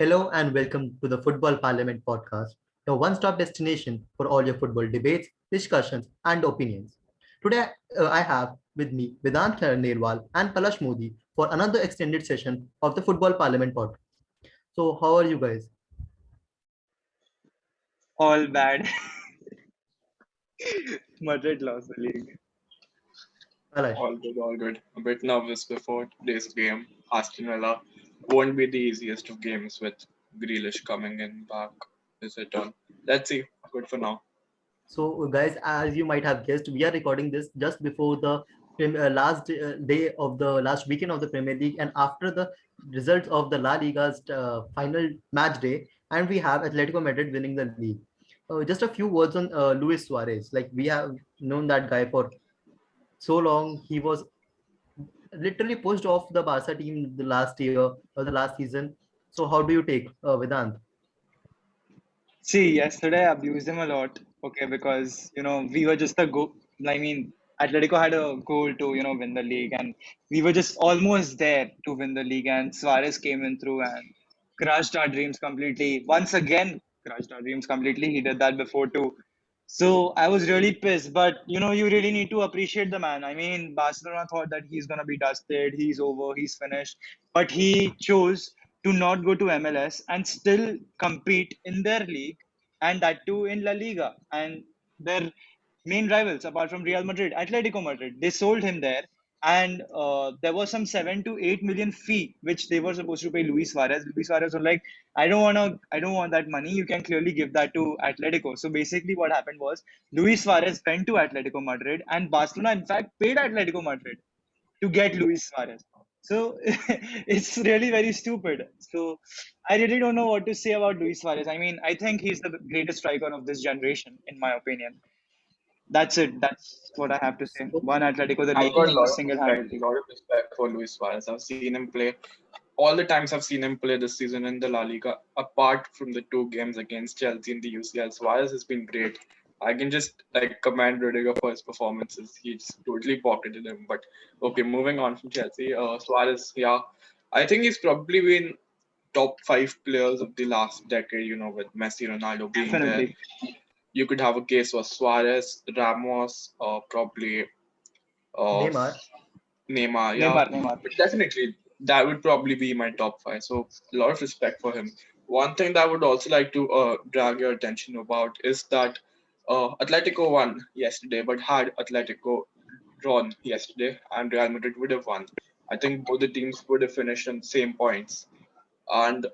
Hello and welcome to the Football Parliament podcast, your one stop destination for all your football debates, discussions, and opinions. Today, I have with me Vedant Khandelwal and Palash Modi for another extended session of the Football Parliament podcast. So, how are you guys? All bad. Madrid lost the league. Palash. All good, all good. A bit nervous before today's game. Aston Villa won't be the easiest of games with Grealish coming in back. Is it on? Let's see. Good for now. So, guys, as you might have guessed, we are recording this just before the last day of the last weekend of the Premier League and after the results of the La Liga's final match day, and we have Atletico Madrid winning the league. Just a few words on Luis Suarez. Like we have known that guy for so long. He was literally pushed off the Barca team the last year or the last season. So, how do you take Vedant? See, yesterday I abused him a lot. Okay, because we were just a go. I mean, Atletico had a goal to win the league, and we were just almost there to win the league. And Suarez came in through and crushed our dreams completely. Once again, crushed our dreams completely. He did that before too. So I was really pissed, but you really need to appreciate the man. I mean, Barcelona thought that he's gonna be dusted, he's over, he's finished, but he chose to not go to MLS and still compete in their league, and that too in La Liga. And their main rivals, apart from Real Madrid, Atletico Madrid, they sold him there, and there was some 7 to 8 million fee which they were supposed to pay Luis Suarez. Luis Suarez was like, I don't want that money. You can clearly give that to Atletico. So basically, what happened was Luis Suarez went to Atletico Madrid, and Barcelona, in fact, paid Atletico Madrid to get Luis Suarez. So it's really very stupid. So I really don't know what to say about Luis Suarez. I mean, I think he's the greatest striker of this generation, in my opinion. That's it. That's what I have to say. So, One Atletico the I've league got a lot of respect, single-handedly. lot of respect for Luis Suarez. I've seen him play all the times I've seen him play this season in the La Liga, apart from the two games against Chelsea in the UCL. Suarez has been great. I can just commend Rudiger for his performances. He's totally pocketed him. But okay, moving on from Chelsea, Suarez, yeah, I think he's probably been top five players of the last decade. With Messi, Ronaldo being there, Definitely. you could have a case for Suarez, Ramos, or probably uh, Neymar. Neymar, yeah, Neymar. but definitely that would probably be my top five. So a lot of respect for him. One thing that I would also like to drag your attention about is that Atletico won yesterday, but had Atletico drawn yesterday, and Real Madrid would have won. I think both the teams would have finished on the same points, and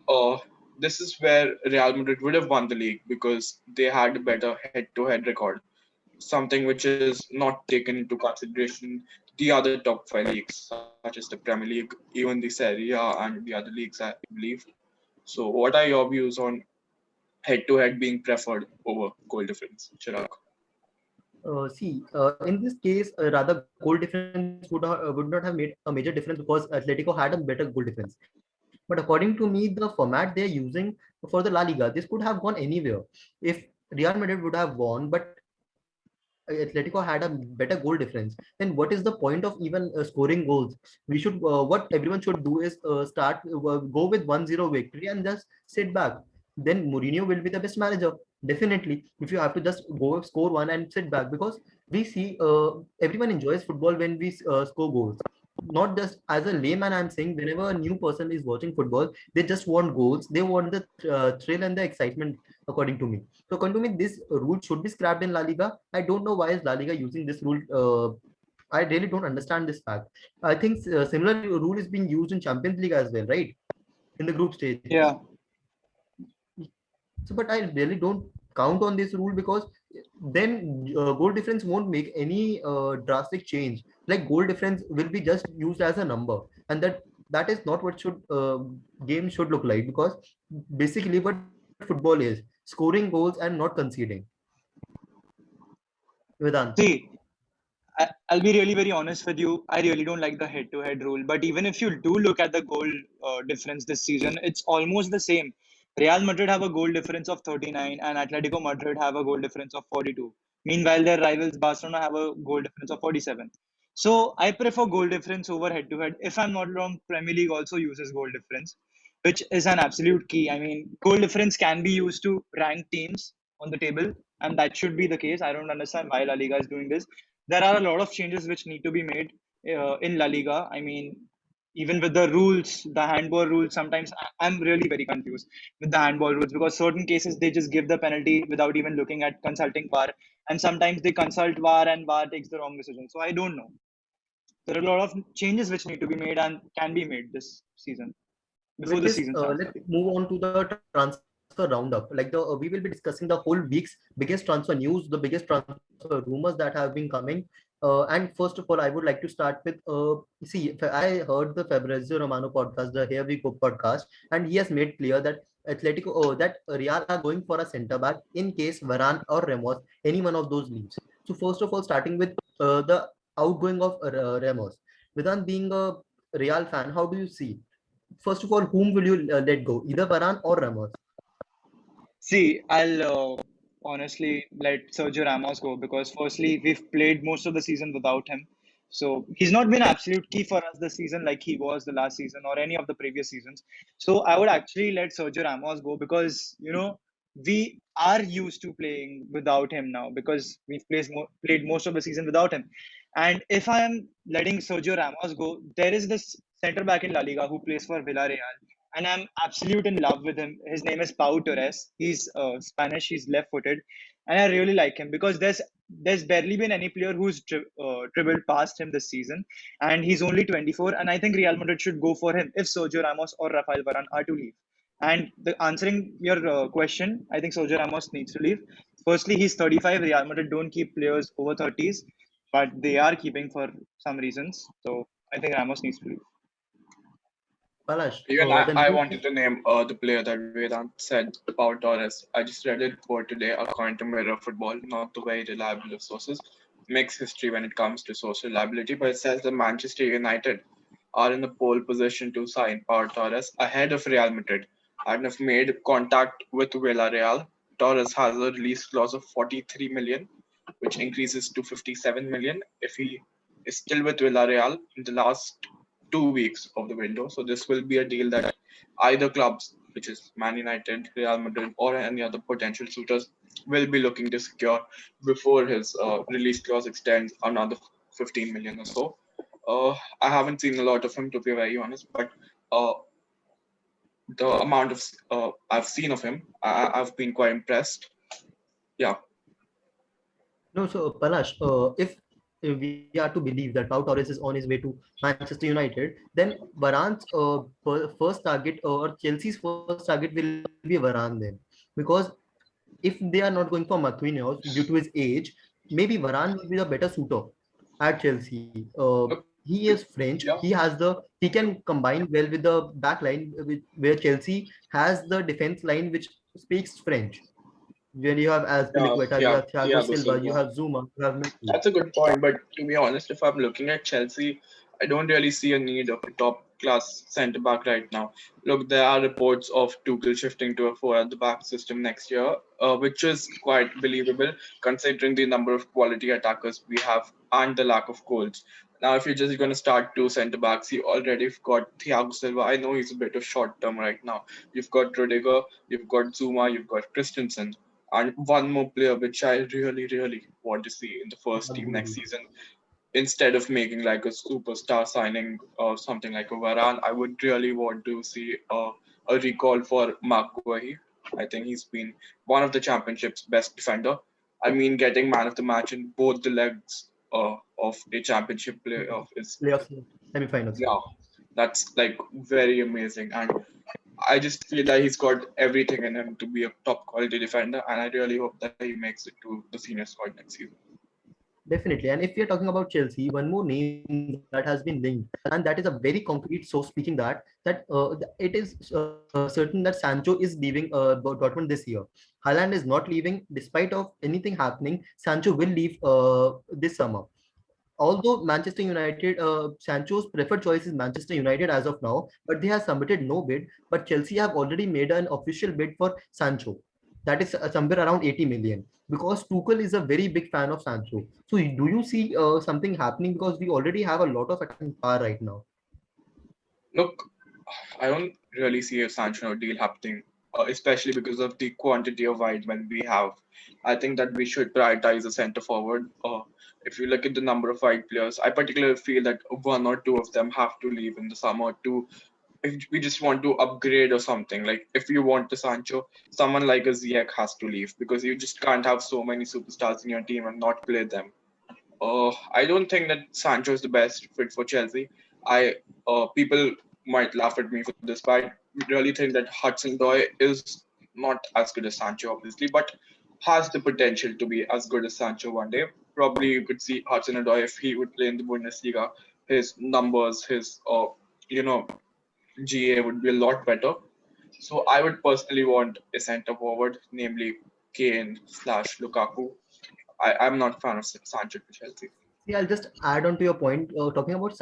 uh, this is where Real Madrid would have won the league because they had a better head-to-head record, something which is not taken into consideration the other top five leagues, such as the Premier League, even the Serie A, and the other leagues, I believe. So, what are your views on head-to-head being preferred over goal difference, Chirag? In this case, rather goal difference would not have made a major difference because Atletico had a better goal difference. But according to me, the format they're using for the La Liga, this could have gone anywhere. If Real Madrid would have won, but Atletico had a better goal difference, then what is the point of even scoring goals? We should what everyone should do is start go with 1-0 victory and just sit back. Then Mourinho will be the best manager. Definitely, if you have to just go score one and sit back, because we see everyone enjoys football when we score goals. Not just as a layman, I'm saying whenever a new person is watching football, they just want goals. They want the thrill and the excitement, according to me. So according to me, this rule should be scrapped in La Liga. I don't know why is La Liga using this rule. I really don't understand this fact. I think similar rule is being used in Champions League as well, right? In the group stages. Yeah. So, but I really don't count on this rule because then goal difference won't make any drastic change. Like goal difference will be just used as a number, and that is not what should game should look like, because basically what football is scoring goals and not conceding. Vedant. See, I'll be really very honest with you. I really don't like the head-to-head rule. But even if you do look at the goal difference this season, it's almost the same. Real Madrid have a goal difference of 39, and Atletico Madrid have a goal difference of 42. Meanwhile, their rivals Barcelona have a goal difference of 47. So I prefer goal difference over head-to-head. If I'm not wrong, Premier League also uses goal difference which is an absolute key. I mean, goal difference can be used to rank teams on the table, and that should be the case. I don't understand why La Liga is doing this. There are a lot of changes which need to be made in La Liga. I mean, even with the rules, the handball rules, sometimes I'm really very confused with the handball rules, because certain cases they just give the penalty without even looking at consulting VAR, and sometimes they consult VAR and VAR takes the wrong decision. So I don't know. There are a lot of changes which need to be made and can be made this season before With the this, season starts. let's move on to the transfer roundup. Like we will be discussing the whole week's biggest transfer news, the biggest transfer rumors that have been coming. And first of all, I would like to start with see, I heard the Fabrizio Romano podcast, the Here We Go podcast, and he has made clear that that Real are going for a centre back in case Varane or Ramos, any one of those leaves. So first of all, starting with the outgoing of Ramos. Vedant, being a Real fan, how do you see? First of all, whom will you let go? Either Varane or Ramos? See, I'll honestly let Sergio Ramos go, because firstly, we've played most of the season without him. So he's not been absolute key for us this season like he was the last season or any of the previous seasons. So I would actually let Sergio Ramos go, because we are used to playing without him now, because we've played most of the season without him. And if I am letting Sergio Ramos go, there is this centre back in La Liga who plays for Villarreal, and I'm absolute in love with him. His name is Pau Torres. He's Spanish. He's left-footed, and I really like him, because there's barely been any player who's dribbled past him this season, and he's only 24. And I think Real Madrid should go for him if Sergio Ramos or Rafael Varane are to leave. And answering your question, I think Sergio Ramos needs to leave. Firstly, he's 35. Real Madrid don't keep players over 30s, but they are keeping for some reasons. So I think Ramos needs to leave. Palash, Even then I who? wanted to name the player that Vedant said about Torres. I just read a report today, according to Mirror Football, not the very reliable of sources, makes history when it comes to social reliability, but it says that Manchester United are in the pole position to sign Pau Torres ahead of Real Madrid and have made contact with Villarreal. Torres has a release clause of 43 million, which increases to 57 million if he is still with Villarreal in the last 2 weeks of the window. So this will be a deal that either clubs, which is Man United, Real Madrid, or any other potential suitors, will be looking to secure before his release clause extends another 15 million or so. I haven't seen a lot of him, to be very honest, but uh, the amount of I've seen of him, I've been quite impressed. Yeah, No, so Palash, if we are to believe that Pau Torres is on his way to Manchester United, then Varane's first target or Chelsea's first target will be Varane then, because if they are not going for Marquinhos due to his age, maybe Varane will be the better suitor at Chelsea. look, He is French. yeah, He can combine well with the back line, where Chelsea has the defense line which speaks French. Where you have yeah, Azpilicueta, you yeah, have Thiago Thiago Silva, you Silva. have Zuma, you have Messi. That's a good point, but to be honest, if I'm looking at Chelsea, I don't really see a need of a top class centre back right now. Look, there are reports of Tuchel shifting to a four at the back system next year, which is quite believable considering the number of quality attackers we have and the lack of goals. Now, if you're just going to start two centre backs, you already have got Thiago Silva. I know he's a bit of short term right now. You've got Rudiger, you've got Zuma, you've got Christensen, and one more player which I really, really want to see in the first team next season. Instead of making like a superstar signing or something like a Varane, I would really want to see a recall for Mark Guehi. I think he's been one of the championship's best defender. I mean, getting man of the match in both the legs of a championship playoff is, Playoffs, semi-finals. yeah, that's like very amazing. And I just feel that he's got everything in him to be a top quality defender, and I really hope that he makes it to the senior squad next season. Definitely. And if we are talking about Chelsea, one more name that has been linked, and that is a very concrete source speaking that it is certain that Sancho is leaving Dortmund this year. Haaland is not leaving despite of anything happening. Sancho will leave this summer. Although Manchester United, Sancho's preferred choice is Manchester United as of now, but they have submitted no bid. But Chelsea have already made an official bid for Sancho. That is somewhere around 80 million. Because Tuchel is a very big fan of Sancho. So do you see something happening? Because we already have a lot of attacking power right now. Look, I don't really see a Sancho deal happening, especially because of the quantity of wide men we have. I think that we should prioritize a center forward. If you look at the number of wide players, I particularly feel that one or two of them have to leave in the summer to, if we just want to upgrade or something. Like if you want a Sancho, someone like a Ziyech has to leave because you just can't have so many superstars in your team and not play them. I don't think that Sancho is the best fit for Chelsea. I People might laugh at me for this, but I really think that Hudson-Odoi is not as good as Sancho, obviously, but has the potential to be as good as Sancho one day. Probably you could see Hudson-Odoi if he would play in the Bundesliga. His numbers, his you know GA would be a lot better. So I would personally want a centre forward, namely Kane slash Lukaku. I'm not a fan of Sancho to Chelsea. See, I'll just add on to your point. Talking about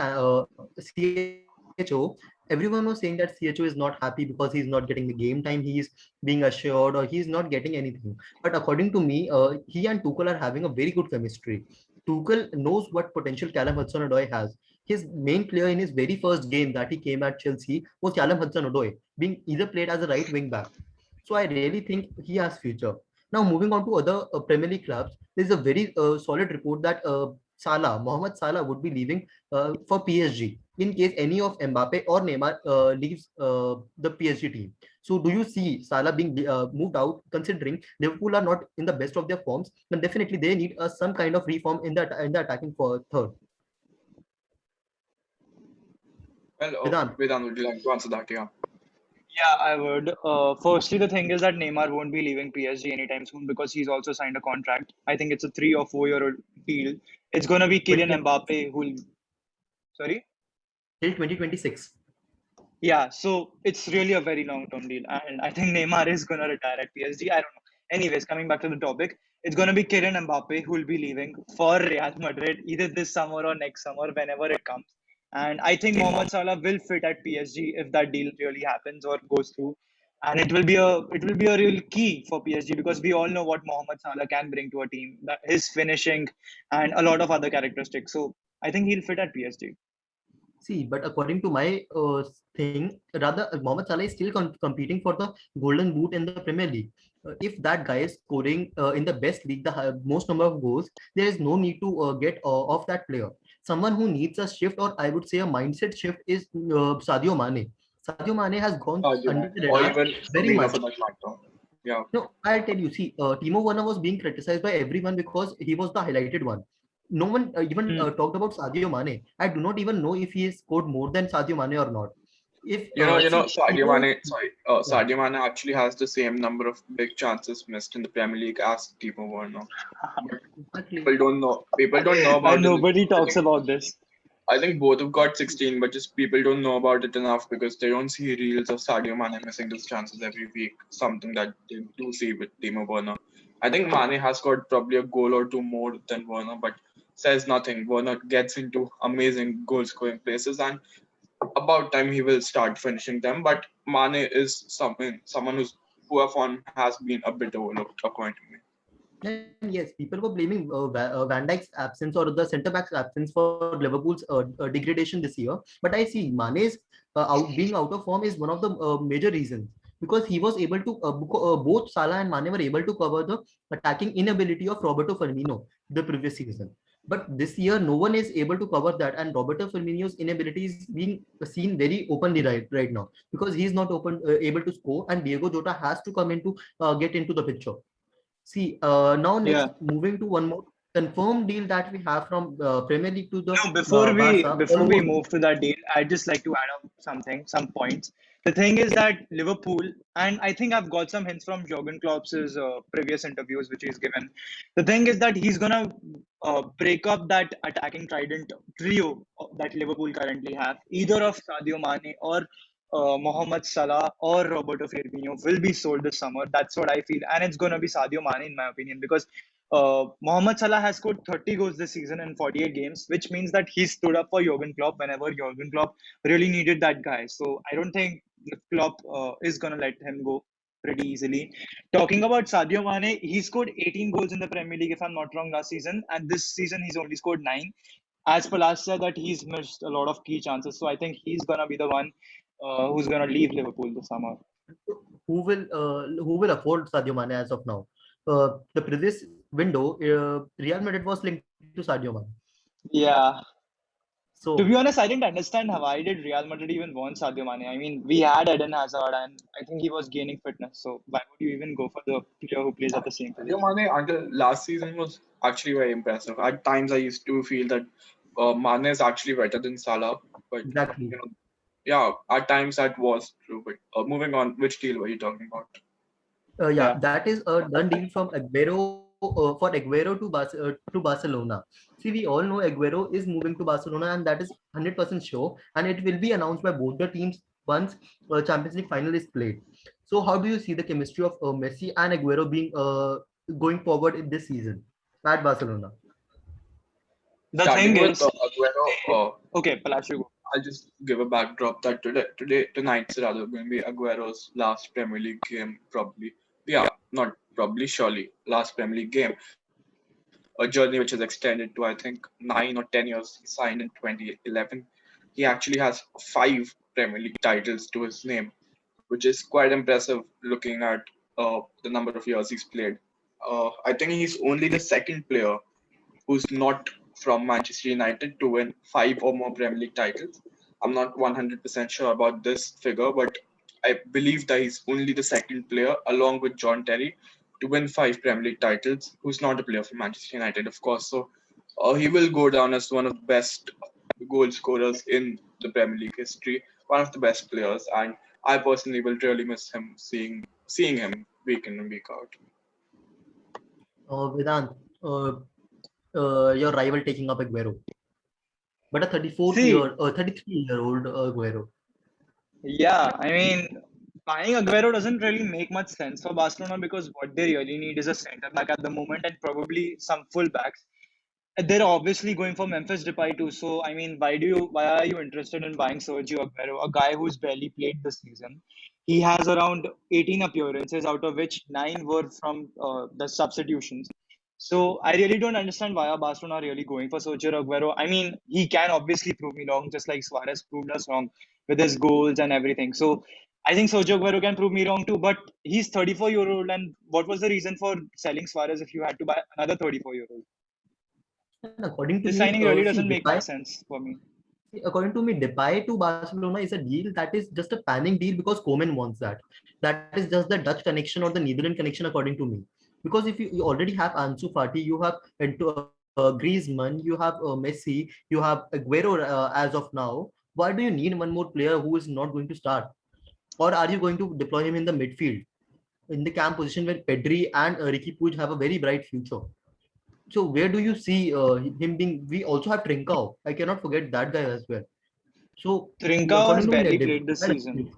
CHO, everyone was saying that CHO is not happy because he's not getting the game time. He is being assured, or he's not getting anything. But according to me, he and Tuchel are having a very good chemistry. Tuchel knows what potential Callum Hudson-Odoi has. His main player in his very first game that he came at Chelsea was Callum Hudson-Odoi, being either played as a right wing back. So I really think he has future. Now moving on to other Premier League clubs, there is a very solid report that Mohamed Salah would be leaving for PSG in case any of Mbappe or Neymar leaves the PSG team. So do you see Salah being moved out, considering Liverpool are not in the best of their forms? Then definitely they need some kind of reform in the attacking for third. Well, Vedant. Vedant, would you like to answer that? Yeah. Yeah, I would. Firstly, the thing is that Neymar won't be leaving PSG anytime soon because he's also signed a contract. I think it's a 3 or 4 year deal. It's gonna be Kylian 2026. Mbappe who'll. Sorry. Till 2026. Yeah, so it's really a very long-term deal, and I think Neymar is gonna retire at PSG. I don't know. Anyways, coming back to the topic, it's gonna be Kylian Mbappe who will be leaving for Real Madrid either this summer or next summer, whenever it comes. And I think Mohamed Salah will fit at PSG if that deal really happens or goes through. And it will be a real key for PSG because we all know what Mohamed Salah can bring to a team, that his finishing and a lot of other characteristics. So I think he'll fit at PSG. See, but according to my thing, rather Mohamed Salah is still competing for the Golden Boot in the Premier League. If that guy is scoring in the best league, the most number of goals, there is no need to get off that player. Someone who needs a shift, or I would say a mindset shift, is Sadio Mane. Sadio Mane has gone under the Or radar even very Firmino much. for that matter. Yeah. No, I'll tell you. See, Timo Werner was being criticized by everyone because he was the highlighted one. No one even talked about Sadio Mane. I do not even know if he has scored more than Sadio Mane or not. If see, Sadio Timo, Mane, sorry, yeah, Sadio Mane actually has the same number of big chances missed in the Premier League as Timo Werner. But exactly. People don't know And about it. nobody I talks think about this. I think both have got 16, but just people don't know about it enough because they don't see reels of Sadio Mane missing those chances every week. Something that they do see with Timo Werner. I think Mane has got probably a goal or two more than Werner, but says nothing. Werner gets into amazing goal scoring places, and about time he will start finishing them. But Mane is someone whose poor form has been a bit overlooked, according to me. And yes, people were blaming Van Dijk's absence or the centre back's absence for Liverpool's degradation this year. But I see Mane's being out of form is one of the major reasons, because he was able to both Salah and Mane were able to cover the attacking inability of Roberto Firmino the previous season. But this year, no one is able to cover that, and Roberto Firmino's inability is being seen very openly right now because he's not able to score, and Diego Jota has to come into get into the picture. See, now next Yeah. moving to one more confirmed deal that we have from Premier League to the No, before we Barca. move to that deal, I'd just like to add up something, some points. The thing is that Liverpool, and I think I've got some hints from Jurgen Klopp's previous interviews which he's given. The thing is that he's gonna break up that attacking trident trio that Liverpool currently have. Either of Sadio Mane or Mohamed Salah or Roberto Firmino will be sold this summer. That's what I feel, and it's gonna be Sadio Mane in my opinion because Mohamed Salah has scored 30 goals this season in 48 games, which means that he stood up for Jurgen Klopp whenever Jurgen Klopp really needed that guy. So I don't think Klopp is going to let him go pretty easily. Talking about Sadio Mane, he scored 18 goals in the Premier League, if I'm not wrong, last season. And this season, he's only scored 9. As Palash said, that he's missed a lot of key chances. So I think he's going to be the one who's gonna leave Liverpool this summer. Who will afford Sadio Mane as of now? The previous window, Real Madrid was linked to Sadio Mane. Yeah. So To be honest, I didn't understand why did Real Madrid even want Sadio Mane. I mean, we had Eden Hazard, and I think he was gaining fitness. So why would you even go for the player who plays at the same Sadio position? Mane until last season was actually very impressive. At times, I used to feel that Mane is actually better than Salah, but exactly. you know, yeah, at times that was true. But moving on, which deal were you talking about? Yeah, Yeah. that is a done deal from Aguero for Aguero to Barcelona. See, we all know Aguero is moving to Barcelona, and that is 100% sure, and it will be announced by both the teams once Champions League final is played. So, how do you see the chemistry of Messi and Aguero being going forward in this season at Barcelona? The thing Starting with is, Aguero, okay, Palash, you go. I'll just give a backdrop that tonight's rather going to be Aguero's last Premier League game, probably. Yeah, not probably, surely last Premier League game. A journey which has extended to I think 9 or 10 years. He signed in 2011. He actually has 5 Premier League titles to his name, which is quite impressive looking at the number of years he's played. I think he's only the second player who's not from Manchester United to win 5 or more Premier League titles. I'm not 100% sure about this figure, but I believe that he's only the second player, along with John Terry, to win 5 Premier League titles, who's not a player from Manchester United, of course. So he will go down as one of the best goal scorers in the Premier League history, one of the best players, and I personally will really miss him seeing him week in and week out. Vedant, your rival taking up Aguero, but a See, 33-year-old Aguero. yeah, I mean, buying Aguero doesn't really make much sense for Barcelona because what they really need is a centre back at the moment and probably some full backs. They're obviously going for Memphis Depay too. So I mean, why are you interested in buying Sergio Aguero, a guy who's barely played this season? He has around 18 appearances, out of which 9 were from the substitutions. So I really don't understand why are Barcelona really going for Sergio Aguero. I mean, he can obviously prove me wrong, just like Suarez proved us wrong with his goals and everything. So I think Sergio Aguero can prove me wrong too. But he's 34 year old, and what was the reason for selling Suarez if you had to buy another 34-year-old? And according to This me, signing really see doesn't make much Depay. sense for me. According to me, Depay to Barcelona is a deal that is just a panning deal because Koeman wants that. That is just the Dutch connection or the Netherlands connection, according to me. Because if you already have Ansu Fati, you have Griezmann, you have Messi, you have Aguero as of now. Why do you need one more player who is not going to start? Or are you going to deploy him in the midfield, in the camp position where Pedri and Ricky Puig have a very bright future? So where do you see him being? We also have Trincao. I cannot forget that guy as well. So Trincao has according to me, barely like played this season.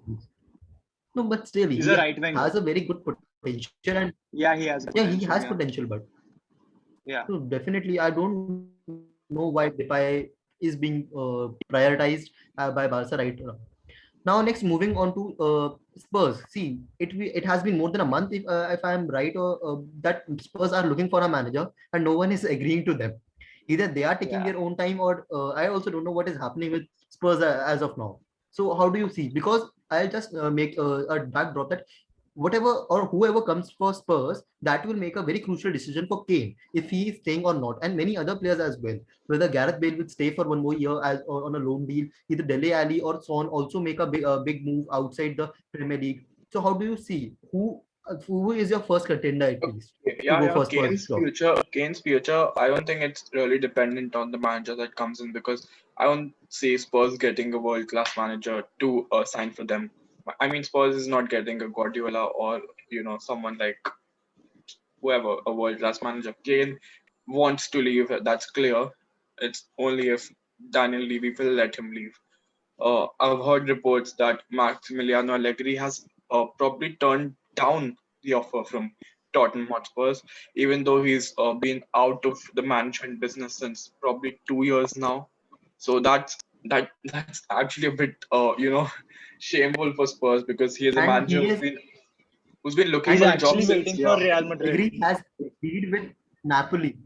no, but still He's he a has right a very winger. good potential, and Yeah, yeah, he he has has potential. potential, Yeah, but so yeah. definitely I don't know why Depay is being prioritized by Barca right now. Now, next moving on to Spurs. See, it has been more than a month, if I am right, or that Spurs are looking for a manager, and no one is agreeing to them. Either they are taking Yeah. their own time, or I also don't know what is happening with Spurs as of now. So, how do you see? Because I'll just make a backdrop that whatever or whoever comes for Spurs, that will make a very crucial decision for Kane if he is staying or not, and many other players as well. Whether Gareth Bale will stay for one more year as or on a loan deal, either Dele Alli or Son also make a big move outside the Premier League. So how do you see who is your first contender at least Okay, to yeah, go yeah. for Spurs job? Kane's future. I don't think it's really dependent on the manager that comes in because I don't see Spurs getting a world-class manager to sign for them. I mean, Spurs is not getting a Guardiola or someone like whoever, a world-class manager. Kane wants to leave. That's clear. It's only if Daniel Levy will let him leave. I've heard reports that Maximiliano Allegri has probably turned down the offer from Tottenham Hotspurs, even though he's been out of the management business since probably 2 years now. So that's actually a bit shameful for Spurs because he is a And manager he is who's been looking He's for a job actually since waiting for yeah Real Madrid. Allegri has agreed with Napoli.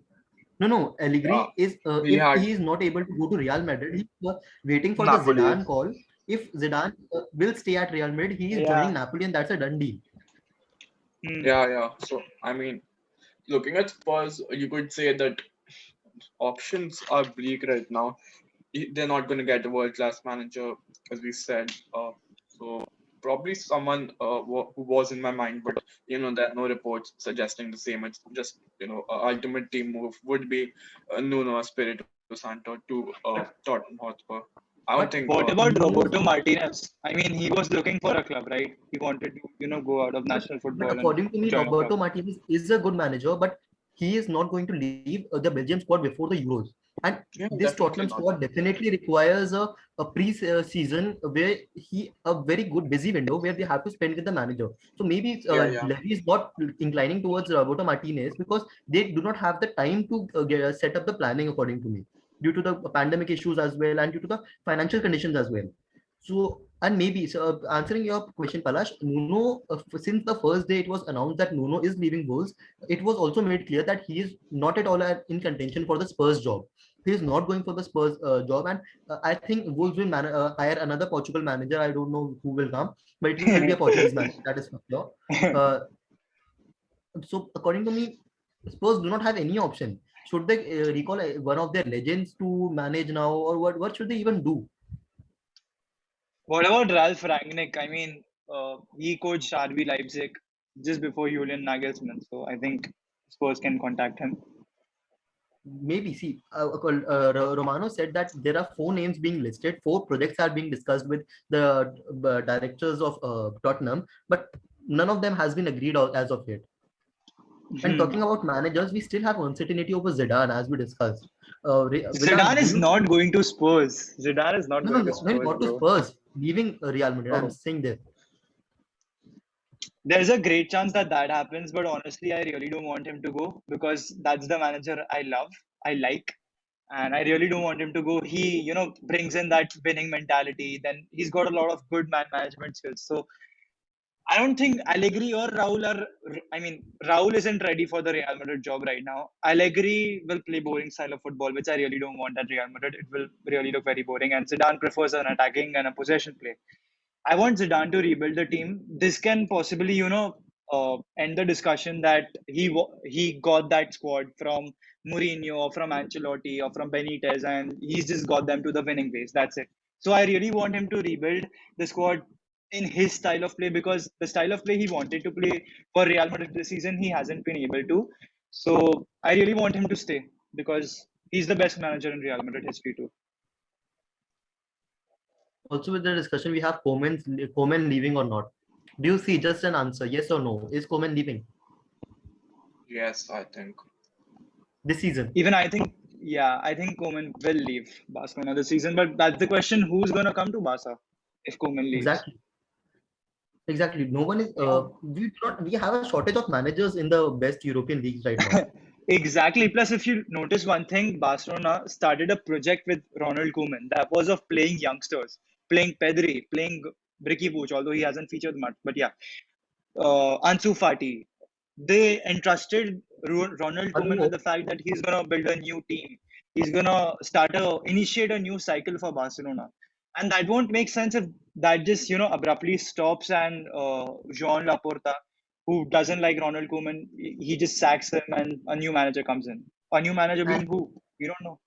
No. yeah Allegri is he if had he is not able to go to Real Madrid, he was waiting for the Napoli. Zidane call. if Zidane will stay at Real Madrid, he is Yeah. joining Napoli, and that's a done deal. Hmm. Yeah. So I mean, looking at Spurs, you could say that options are bleak right now. They're not going to get a world class manager, as we said. So probably someone who was in my mind, but there are no reports suggesting the same. It's just a ultimate team move would be Nuno Espirito Santo to Tottenham Hotspur. I don't think. But What about Nuno's, Roberto Martinez? I mean, he was looking for a club, right? He wanted to, go out of but national but football and according to me, join a club. Roberto Martinez is a good manager, but he is not going to leave the Belgium squad before the Euros. And Yeah, this definitely Tottenham not. squad definitely requires a pre-season where a very good busy window where they have to spend with the manager. So maybe Yeah. Levy is not inclining towards Roberto Martinez because they do not have the time to set up the planning according to me, due to the pandemic issues as well and due to the financial conditions as well. So, and maybe, so answering your question, Palash, Nuno, since the first day it was announced that Nuno is leaving Wolves, it was also made clear that he is not at all in contention for the Spurs job. He is not going for the Spurs job, and I think Wolves will hire another Portugal manager. I don't know who will come, but it will be a Portuguese manager. That is for sure. Uh, so, according to me, Spurs do not have any option. Should they recall one of their legends to manage now, or what should they even do? What about Ralph Rangnick? I mean, he coached RB Leipzig just before Julian Nagelsmann, so I think Spurs can contact him. Maybe see, Romano said that there are four names being listed, four projects are being discussed with the directors of Tottenham, but none of them has been agreed as of yet. And Hmm. talking about managers, we still have uncertainty over Zidane, as we discussed. Zidane Vedant, do is you not going to Spurs. Zidane is not no, no, going to no, no, Spurs, not to bro. Spurs, leaving Real Madrid. I'm Oh. saying this. There's a great chance that that happens, but honestly, I really don't want him to go because that's the manager I love, I like, and I really don't want him to go. He, brings in that winning mentality. Then he's got a lot of good man management skills. So I don't think Allegri or Raul are. I mean, Raul isn't ready for the Real Madrid job right now. Allegri will play boring style of football, which I really don't want at Real Madrid. It will really look very boring. And Zidane prefers an attacking and a possession play. I want Zidane to rebuild the team. This can possibly, end the discussion that he got that squad from Mourinho or from Ancelotti or from Benitez, and he's just got them to the winning ways. That's it. So I really want him to rebuild the squad in his style of play because the style of play he wanted to play for Real Madrid this season, he hasn't been able to. So I really want him to stay because he's the best manager in Real Madrid history too. Also, with the discussion, we have Koeman leaving or not. Do you see just an answer, yes or no? Is Koeman leaving Yes, I think. this season? Even I think, yeah, I think Koeman will leave Barcelona this season. But that's the question: who's gonna come to Barca if Koeman leaves? Exactly. Exactly. No one is. Yeah, We do not. We have a shortage of managers in the best European leagues right now. exactly. Plus, if you notice one thing, Barcelona started a project with Ronald Koeman that was of playing youngsters, playing Pedri, playing Bricky Puig, although he hasn't featured much. But yeah, Ansu Fati. They entrusted Ronald Koeman with Arun, the fact that he's gonna build a new team. He's gonna initiate a new cycle for Barcelona, and that won't make sense if that just abruptly stops and Joan Laporta, who doesn't like Ronald Koeman, he just sacks him and a new manager comes in. A new manager and being who? We don't know.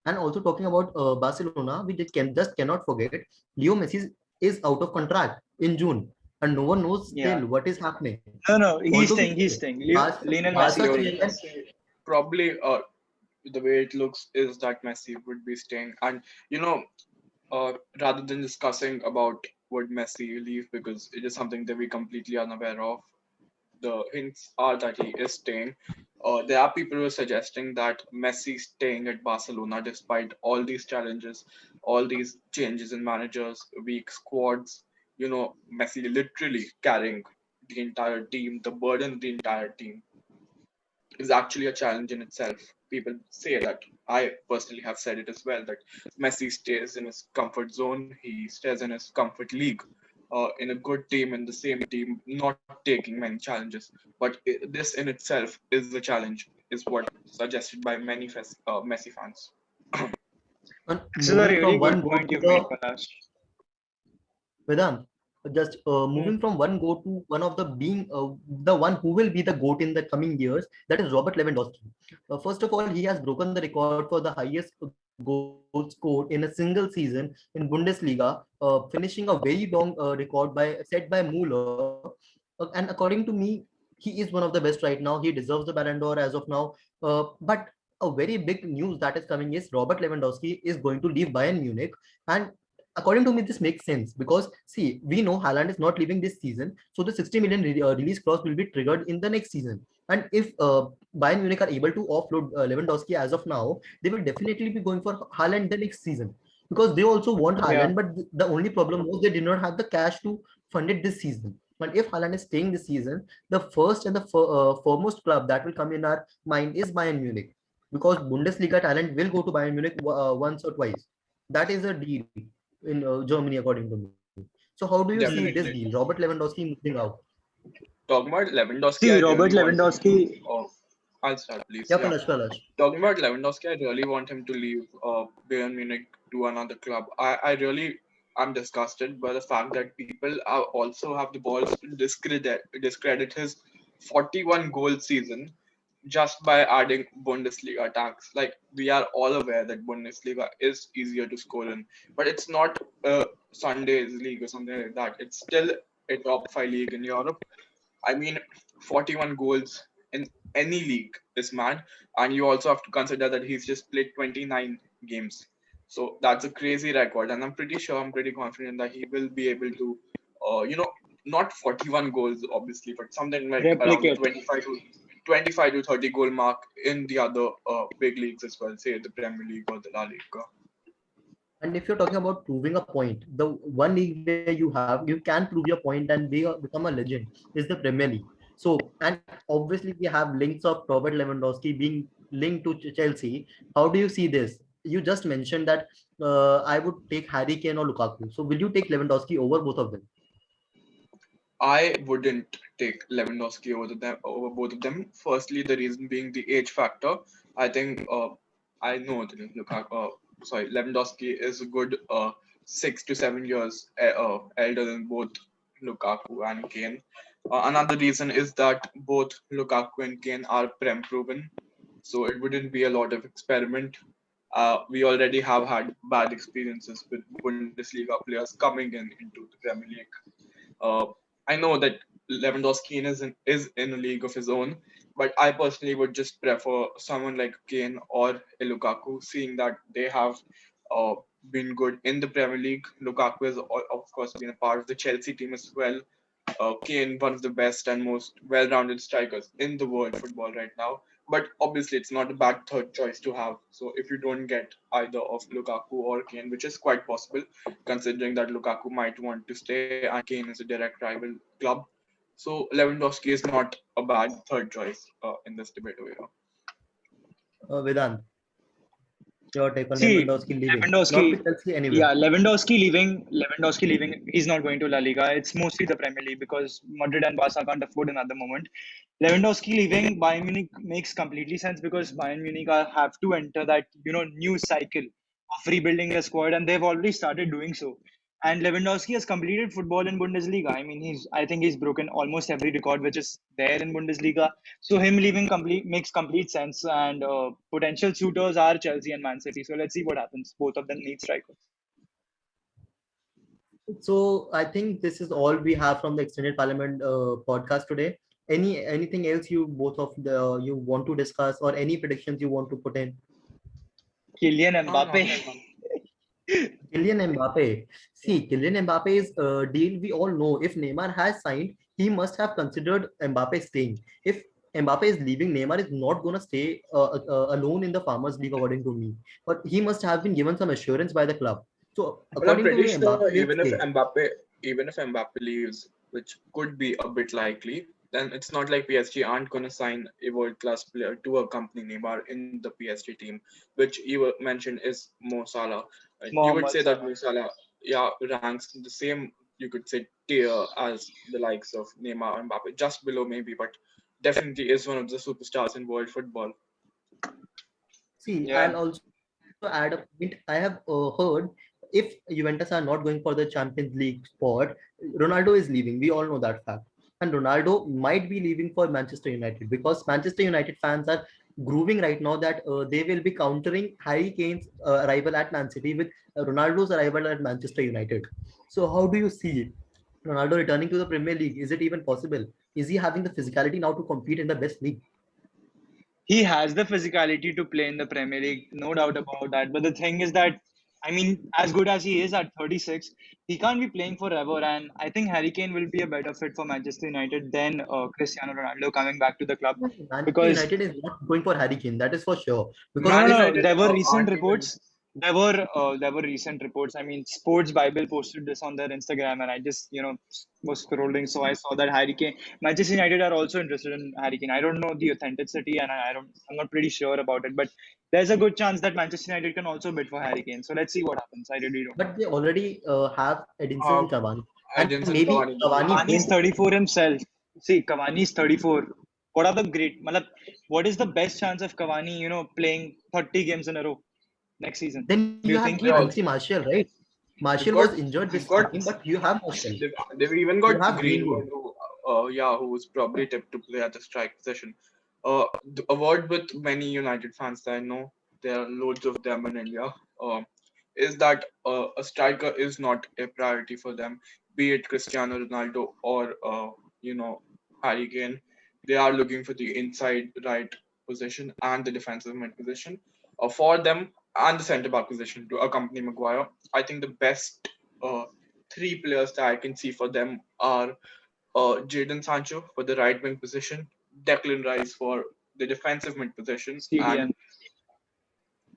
also talking about Barcelona, we just cannot forget Leo Messi is out of contract in June, and no one knows Yeah. still what is happening. No, Although he's we staying. say He's staying. Lionel Messi Barca is Messi, staying. chairman, Messi probably the way it looks is that Messi would be staying. And you know, rather than discussing about would Messi leave because it is something that we completely unaware of, the hints are that he is staying. There are people who are suggesting that Messi staying at Barcelona despite all these challenges, all these changes in managers, weak squads. Messi literally carrying the entire team, the burden of the entire team is actually a challenge in itself. People say that. I personally have said it as well that Messi stays in his comfort zone, he stays in his comfort league, in a good team, in the same team, not taking many challenges. But this in itself is the challenge, is what suggested by many Messi fans. and This is a moving really from good one goat point to you've made, the Palash. Vedant, just Hmm. moving from one goat to one of the being the one who will be the goat in the coming years, that is Robert Lewandowski. First of all, he has broken the record for the highest goals scored in a single season in Bundesliga, finishing a very long record set by Muller. And according to me, he is one of the best right now. He deserves the Ballon d'Or as of now. But a very big news that is coming is Robert Lewandowski is going to leave Bayern Munich, and according to me, this makes sense because see, we know Haaland is not leaving this season, so the 60 million release clause will be triggered in the next season. And if Bayern Munich are able to offload Lewandowski as of now, they will definitely be going for Haaland the next season because they also want Yeah. Haaland, but the only problem was they did not have the cash to fund it this season. But if Haaland is staying this season, the first and the foremost club that will come in our mind is Bayern Munich because Bundesliga talent will go to Bayern Munich once or twice. That is a deal in Germany, according to me. So, how do you see this deal? Definitely. Robert Lewandowski moving out. Talking about Lewandowski, See, I Robert really want him to. Lewandowski. I'll start, please. Yeah, Yeah. Palash. Talking about Lewandowski, I really want him to leave Bayern Munich to another club. I really am disgusted by the fact that people are also have the balls to discredit his 41 goal season just by adding Bundesliga tax. Like we are all aware that Bundesliga is easier to score in, but it's not a Sunday's league or something like that. It's still a top five league in Europe. I mean, 41 goals in any league is mad. And you also have to consider that he's just played 29 games. So that's a crazy record. And I'm pretty sure, I'm pretty confident that he will be able to, not 41 goals, obviously, but something like around Replicate. 25 to 30 goal mark in the other big leagues as well, say the Premier League or the La Liga. And if you're talking about proving a point, the one league where you can prove your point and become a legend is the Premier League. So, and obviously we have links of Robert Lewandowski being linked to Chelsea. How do you see this? You just mentioned that I would take Harry Kane or Lukaku. So, will you take Lewandowski over both of them? I wouldn't take Lewandowski over both of them. Firstly, the reason being the age factor. I think I know that Lewandowski is a good 6 to 7 years elder than both Lukaku and Kane. Another reason is that both Lukaku and Kane are prem proven, so it wouldn't be a lot of experiment. We already have had bad experiences with Bundesliga players coming into the Premier League. uh, I know that Lewandowski is in a league of his own, but I personally would just prefer someone like Kane or a Lukaku, seeing that they have uh, been good in the Premier League. Lukaku has, of course, been a part of the Chelsea team as well. Kane, one of the best and most well-rounded strikers in the world football right now. But obviously, it's not a bad third choice to have. So if you don't get either of Lukaku or Kane, which is quite possible, considering that Lukaku might want to stay and Kane is a direct rival club, so Lewandowski is not a bad third choice in this debate over here. Vedant, your take on See, Lewandowski leaving, not to Lewandowski, Chelsea anywhere. yeah, Lewandowski leaving, he's not going to La Liga. It's mostly the Premier League because Madrid and Barca can't afford another moment. Lewandowski leaving Bayern Munich makes completely sense because Bayern Munich have to enter that, new cycle of rebuilding the squad, and they've already started doing so. And Lewandowski has completed football in Bundesliga. I mean, I think he's broken almost every record which is there in Bundesliga. So him leaving complete makes complete sense. And potential suitors are Chelsea and Man City. So let's see what happens. Both of them need strikers. So I think this is all we have from the extended parliament podcast today. Anything else you both of the you want to discuss or any predictions you want to put in? Kylian Not Mbappe. at all. Kylian Mbappe. See, Kylian Mbappe's deal, we all know if Neymar has signed, he must have considered Mbappe staying. If Mbappe is leaving, Neymar is not going to stay alone in the Farmers League, according to me. But he must have been given some assurance by the club. So, But I'm according to pretty me, sure Mbappe will stay. Even if Mbappe leaves, which could be a bit likely, then it's not like PSG aren't going to sign a world-class player to accompany Neymar in the PSG team, which you mentioned is Mo Salah. You would Mohamed say that Salah. Mo Salah, yeah, ranks in the same, you could say, tier as the likes of Neymar and Mbappe, just below maybe, but definitely is one of the superstars in world football. See, Yeah. I'll also add a point. I have heard if Juventus are not going for the Champions League spot, Ronaldo is leaving. We all know that fact. And Ronaldo might be leaving for Manchester United because Manchester United fans are grooving right now that they will be countering Harry Kane's arrival at Man City with Ronaldo's arrival at Manchester United. So how do you see Ronaldo returning to the Premier League? Is it even possible? Is he having the physicality now to compete in the best league? He has the physicality to play in the Premier League, no doubt about that. But the thing is that, I mean, as good as he is at 36, he can't be playing forever. And I think Harry Kane will be a better fit for Manchester United than Cristiano Ronaldo coming back to the club. Manchester Because United is not going for Harry Kane, that is for sure. no, Because no, Man if no. United There were recent aren't even. reports. There were recent reports. I mean, Sports Bible posted this on their Instagram, and I just was scrolling, so I saw that Harry Kane, Manchester United are also interested in Harry Kane. I don't know the authenticity, and I'm not pretty sure about it, but there's a good chance that Manchester United can also bid for Harry Kane. So let's see what happens. I really don't know. but they already have Edinson Uh, Cavani, and Edinson maybe Cavani will be Cavani Cavani is won't. 34 himself. See, Cavani is 34. What are the great? Malab, what is the best chance of Cavani, playing 30 games in a row next season? Then you Do you have think They he Anthony will? also Martial, right? Martial they've was got injured this they've got time, but you have Martial. they've even You got have Greenwood. Greenwood who who's probably tipped to play at the strike position. A word with many United fans that I know, there are loads of them in India, uh, is that a striker is not a priority for them, be it Cristiano Ronaldo or you know Harry Kane. They are looking for the inside right position and the defensive mid position for them, and the centre back position to accompany Maguire. I think the best uh, three players that I can see for them are Jadon Sancho for the right wing position, Declan Rice for the defensive mid position, and CDM.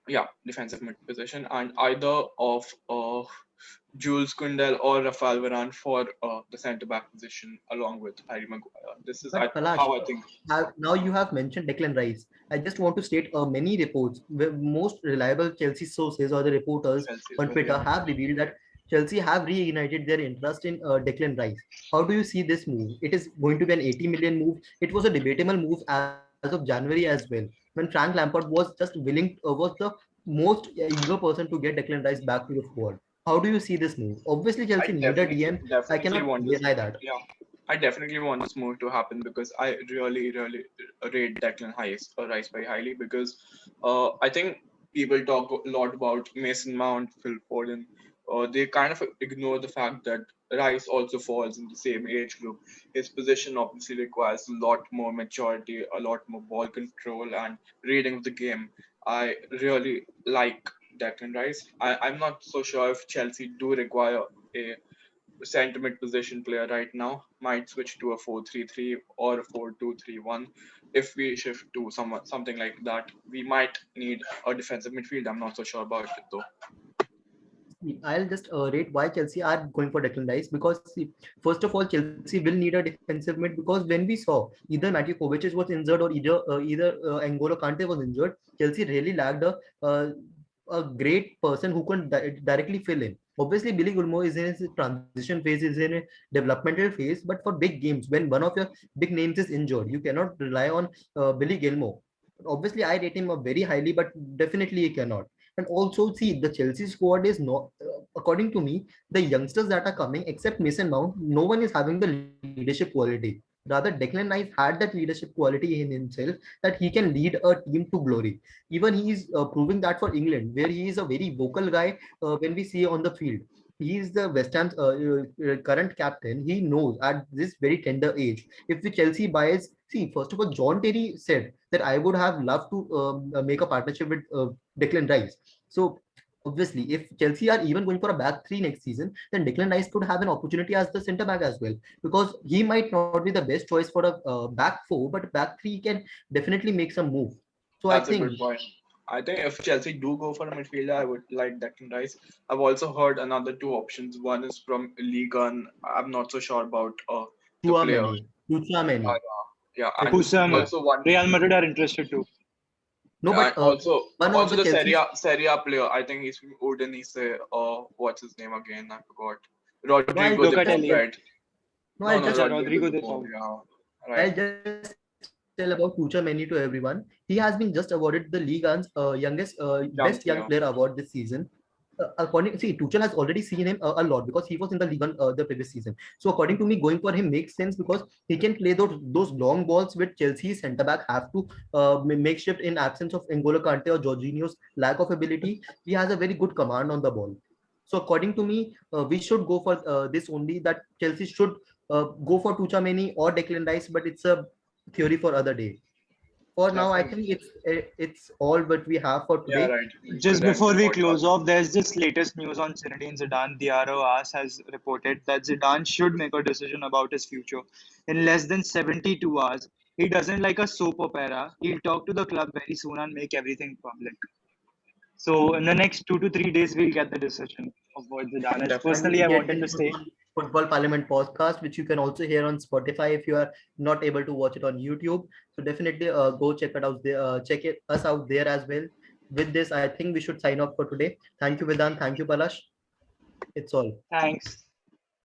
yeah, defensive mid position, and either of Jules Koundé or Rafael Varane for the centre back position, along with Harry Maguire. This is But Palash, how I think now you have mentioned Declan Rice. I just want to state many reports, where most reliable Chelsea sources or the reporters Chelsea's on will Twitter be. have revealed that Chelsea have reignited their interest in Declan Rice. How do you see this move? It is going to be an 80 million move. It was a debatable move as of January as well, when Frank Lampard was just willing, was the most eager person to get Declan Rice back to the squad. How do you see this move? Obviously, I Chelsea need a definitely DM. I definitely cannot want this. deny that. Yeah, I definitely want this move to happen because I really rate Declan Rice very highly because I think people talk a lot about Mason Mount, Phil Foden. They kind of ignore the fact that Rice also falls in the same age group. His position obviously requires a lot more maturity, a lot more ball control, and reading of the game. I really like Declan Rice. I'm not so sure if Chelsea do require a centre mid position player right now. Might switch to a 4-3-3 or a 4-2-3-1. If we shift to something like that, we might need a defensive midfield. I'm not so sure about it though. I'll just rate why Chelsea are going for Declan Rice because see, first of all, Chelsea will need a defensive mid because when we saw either Matthew Kovacic was injured or either N'Golo Kante was injured, Chelsea really lacked a great person who can directly fill in. Obviously, Billy Gilmour is in his transition phase, is in a developmental phase, but for big games, when one of your big names is injured, you cannot rely on Billy Gilmour. Obviously, I rate him very highly, but definitely he cannot. And also, see, the Chelsea squad is not, according to me, the youngsters that are coming, except Mason Mount, no one is having the leadership quality. Rather, Declan Rice had that leadership quality in himself that he can lead a team to glory. Even he is proving that for England, where he is a very vocal guy when we see on the field. He is the West Ham's current captain. He knows at this very tender age. If the Chelsea buys, see, first of all, John Terry said that I would have loved to make a partnership with Declan Rice. So obviously, if Chelsea are even going for a back three next season, then Declan Rice could have an opportunity as the centre back as well, because he might not be the best choice for a back four, but back three can definitely make some move. So I That's a good think point. I think if Chelsea do go for a midfielder, I would like Declan Rice. I've also heard another two options. One is from Ligue 1. I'm not so sure about the player. Chouameni. Yeah, Let and me Kusam, check. also one. Real Madrid are interested too. No, And but one of also the the Chelsea's. Serie A player. I think he's from Udinese. What's his name again? I forgot. No, I'll Rodrigo de just Paul, Locatelli. right? no, No, I'll no, just Acha, Rodrigo Rodrigo de de Paul. Paul. Yeah, I'll right. just tell about Chouameni to everyone. He has been just awarded the Ligue 1's youngest best young Young player player. award this season. according, see, Tuchel has already seen him a lot because he was in the league on the previous season. So according to me, going for him makes sense because he can play those long balls which Chelsea centre back have to make shift in absence of N'Golo Kante or Jorginho's lack of ability. He has a very good command on the ball. So according to me, we should go for this only, that Chelsea should go for Tuchel or Declan Rice, but it's a theory for other day. For now, I think Definitely. it's all what we have for Yeah, today. right. We Just should end before the we close podcast. off, there's this latest news on Zinedine Zidane. Diaro AS has reported that Zidane should make a decision about his future in less than 72 hours. He doesn't like a soap opera. He'll talk to the club very soon and make everything public. So in the next 2 to 3 days, we'll get the decision of what Zidane is. And Definitely. Personally, we'll I get wanted this to stay. Football Parliament podcast, which you can also hear on Spotify if you are not able to watch it on YouTube. So definitely go check it out there. Us out there as well. With this, I think we should sign off for today. Thank you, Vedant. Thank you, Palash. It's all. Thanks.